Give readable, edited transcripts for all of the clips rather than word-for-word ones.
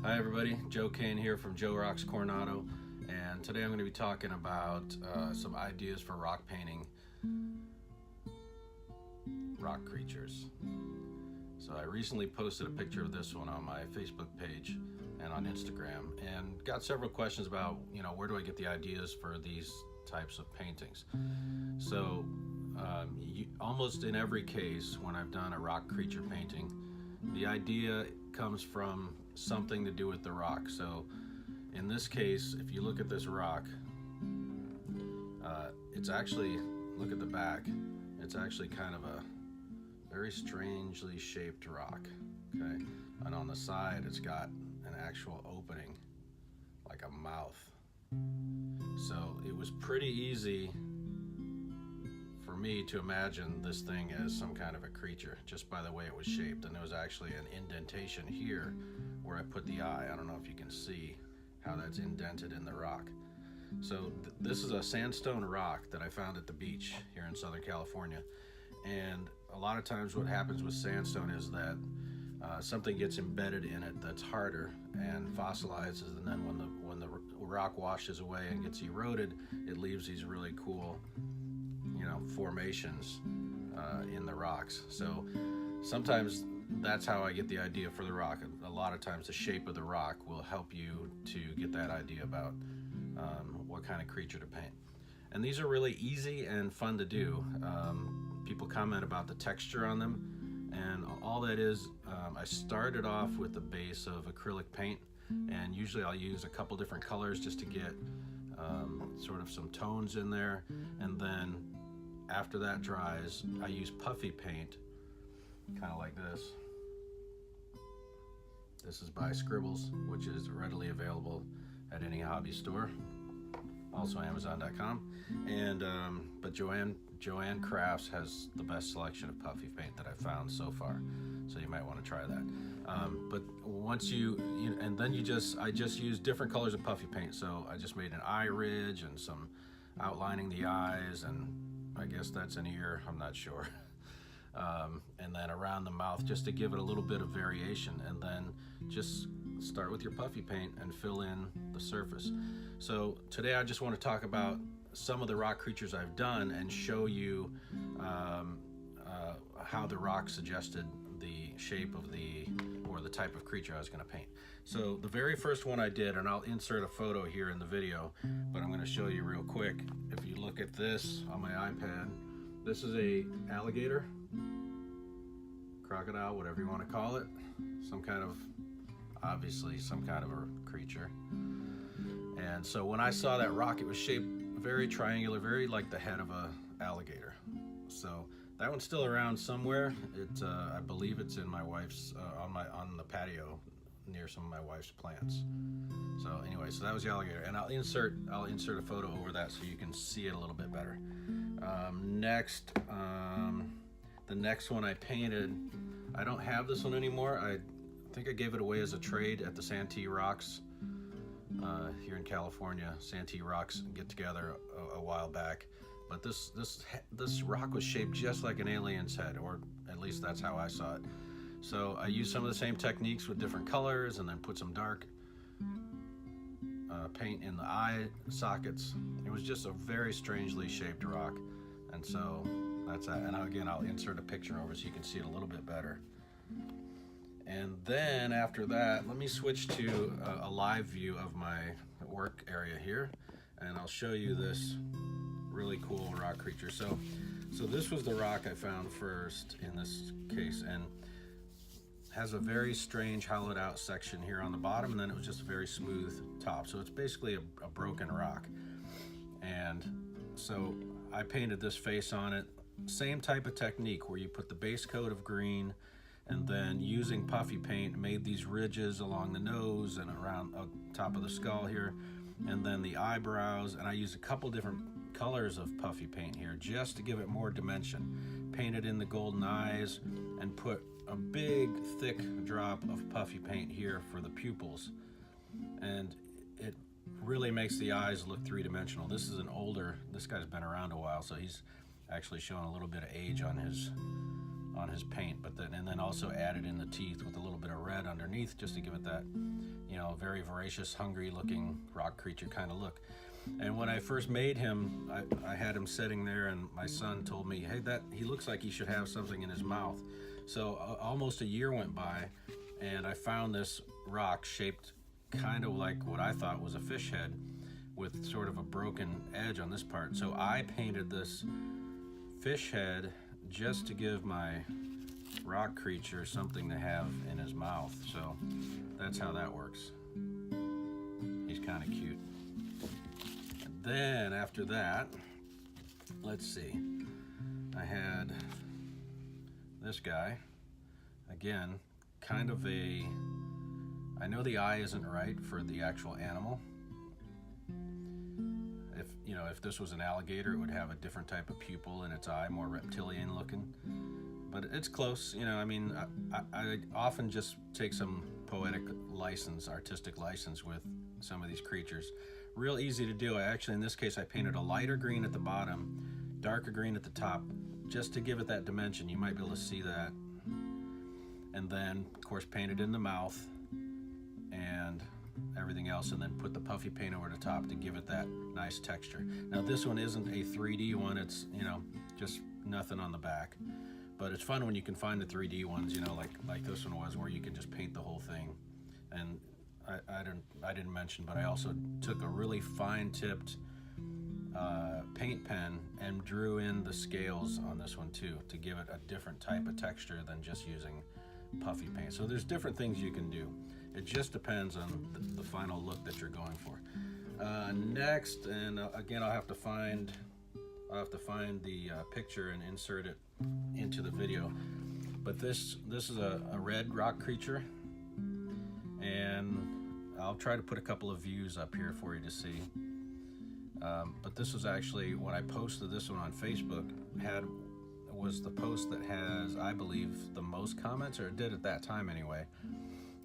Hi everybody, Joe Kane here from Rocks Coronado, and today I'm going to be talking about some ideas for rock painting rock creatures. So I recently posted a picture of this one on my Facebook page and on Instagram, and got several questions about, where do I get the ideas for these types of paintings. So almost in every case when I've done a rock creature painting, the idea comes from something to do with the rock. So in this case, if you look at this rock, it's actually, look at the back, it's actually kind of a very strangely shaped rock, okay? And on the side, it's got an actual opening, like a mouth. So it was pretty easy for me to imagine this thing as some kind of a creature just by the way it was shaped. And there was actually an indentation here where I put the eye. I don't know if you can see how that's indented in the rock. So this is a sandstone rock that I found at the beach here in Southern California. And a lot of times what happens with sandstone is that something gets embedded in it that's harder and fossilizes, and then when the rock washes away and gets eroded, it leaves these really cool formations in the rocks. So sometimes that's how I get the idea for the rock. A lot of times the shape of the rock will help you to get that idea about what kind of creature to paint. And these are really easy and fun to do. People comment about the texture on them, and all that is, I started off with a base of acrylic paint, and usually I'll use a couple different colors just to get sort of some tones in there. And then after that dries, I use puffy paint, kind of like this. This is by Scribbles, which is readily available at any hobby store, also Amazon.com. And but Joanne Crafts has the best selection of puffy paint that I've found so far, so you might want to try that. But once and then I just use different colors of puffy paint. So I just made an eye ridge and some outlining the eyes, and I guess that's an ear, I'm not sure. And then around the mouth, just to give it a little bit of variation, and then just start with your puffy paint and fill in the surface. So today I just want to talk about some of the rock creatures I've done and show you how the rock suggested the shape of the type of creature I was going to paint. So the very first one I did, and I'll insert a photo here in the video, but I'm going to show you real quick. If you look at this on my iPad, this is a alligator, crocodile, whatever you want to call it, obviously some kind of a creature. And so when I saw that rock, it was shaped very triangular, very like the head of a alligator. So that one's still around somewhere. I believe it's in my wife's on the patio near some of my wife's plants. So anyway, so that was the alligator, and I'll insert a photo over that so you can see it a little bit better. Next, the next one I painted, I don't have this one anymore. I think I gave it away as a trade at the Santee Rocks here in California. Santee Rocks get together a while back. But this rock was shaped just like an alien's head, or at least that's how I saw it. So I used some of the same techniques with different colors, and then put some dark paint in the eye sockets. It was just a very strangely shaped rock. And so that's that. And again, I'll insert a picture over so you can see it a little bit better. And then after that, let me switch to a live view of my work area here, and I'll show you this really cool rock creature. So this was the rock I found first in this case, and has a very strange hollowed out section here on the bottom, and then it was just a very smooth top. So it's basically a broken rock. And so I painted this face on it, same type of technique where you put the base coat of green, and then using puffy paint made these ridges along the nose and around top of the skull here, and then the eyebrows. And I used a couple different colors of puffy paint here just to give it more dimension. Painted in the golden eyes and put a big thick drop of puffy paint here for the pupils, and it really makes the eyes look three-dimensional. This guy's been around a while, so he's actually showing a little bit of age on his on his paint, but then also added in the teeth with a little bit of red underneath, just to give it that, you know, very voracious, hungry looking rock creature kind of look. And when I first made him, I had him sitting there, and my son told me, hey, that he looks like he should have something in his mouth. So almost a year went by, and I found this rock shaped kind of like what I thought was a fish head, with sort of a broken edge on this part. So I painted this fish head just to give my rock creature something to have in his mouth. So that's how that works. He's kind of cute. And then after that, let's see, I had this guy. Again, kind of a, I know the eye isn't right for the actual animal. If this was an alligator, it would have a different type of pupil in its eye, more reptilian looking. But it's close, I mean, I often just take some poetic license, artistic license with some of these creatures. Real easy to do. In this case, I painted a lighter green at the bottom, darker green at the top, just to give it that dimension. You might be able to see that. And then, of course, painted in the mouth and everything else, and then put the puffy paint over the top to give it that nice texture. Now this one isn't a 3D one, it's just nothing on the back, but it's fun when you can find the 3D ones, like this one was, where you can just paint the whole thing. And I didn't mention, but I also took a really fine-tipped paint pen and drew in the scales on this one too, to give it a different type of texture than just using puffy paint. So there's different things you can do. It just depends on the final look that you're going for. Next, and again, I'll have to find the picture and insert it into the video. But this is a red rock creature, and I'll try to put a couple of views up here for you to see. But this was actually, when I posted this one on Facebook, was the post that has, I believe, the most comments, or it did at that time anyway.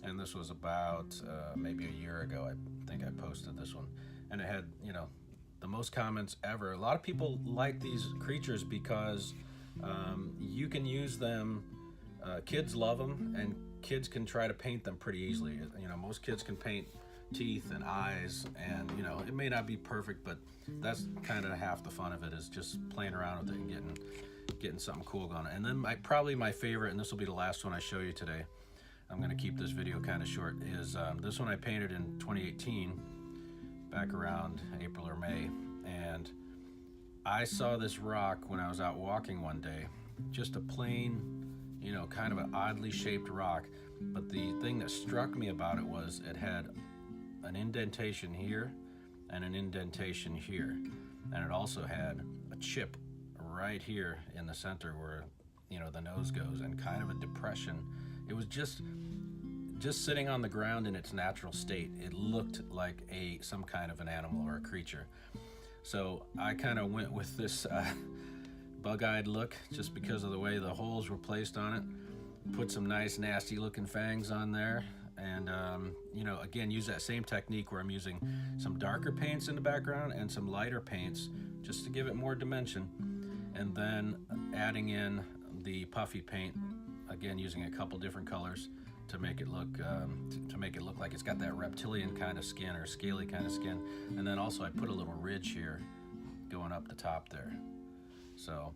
And this was about maybe a year ago, I think I posted this one. And it had, the most comments ever. A lot of people like these creatures because you can use them, kids love them, and kids can try to paint them pretty easily. Most kids can paint teeth and eyes, and it may not be perfect, but that's kind of half the fun of it, is just playing around with it and getting something cool going. And then probably my favorite, and this will be the last one I show you today, I'm going to keep this video kind of short, is this one I painted in 2018, back around April or May. And I saw this rock when I was out walking one day, just a plain, kind of an oddly shaped rock. But the thing that struck me about it was it had an indentation here and an indentation here. And it also had a chip right here in the center where, the nose goes, and kind of a depression. It was just sitting on the ground in its natural state. It looked like some kind of an animal or a creature. So I kind of went with this bug-eyed look, just because of the way the holes were placed on it. Put some nice, nasty looking fangs on there. And, again, use that same technique where I'm using some darker paints in the background and some lighter paints just to give it more dimension. And then adding in the puffy paint, again using a couple different colors to make it look like it's got that reptilian kind of skin, or scaly kind of skin. And then also I put a little ridge here going up the top there. So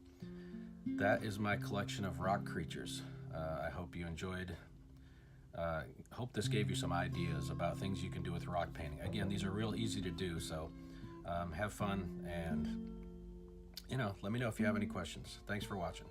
that is my collection of rock creatures. I hope you enjoyed. Hope this gave you some ideas about things you can do with rock painting. Again, these are real easy to do, so have fun, and let me know if you have any questions. Thanks for watching.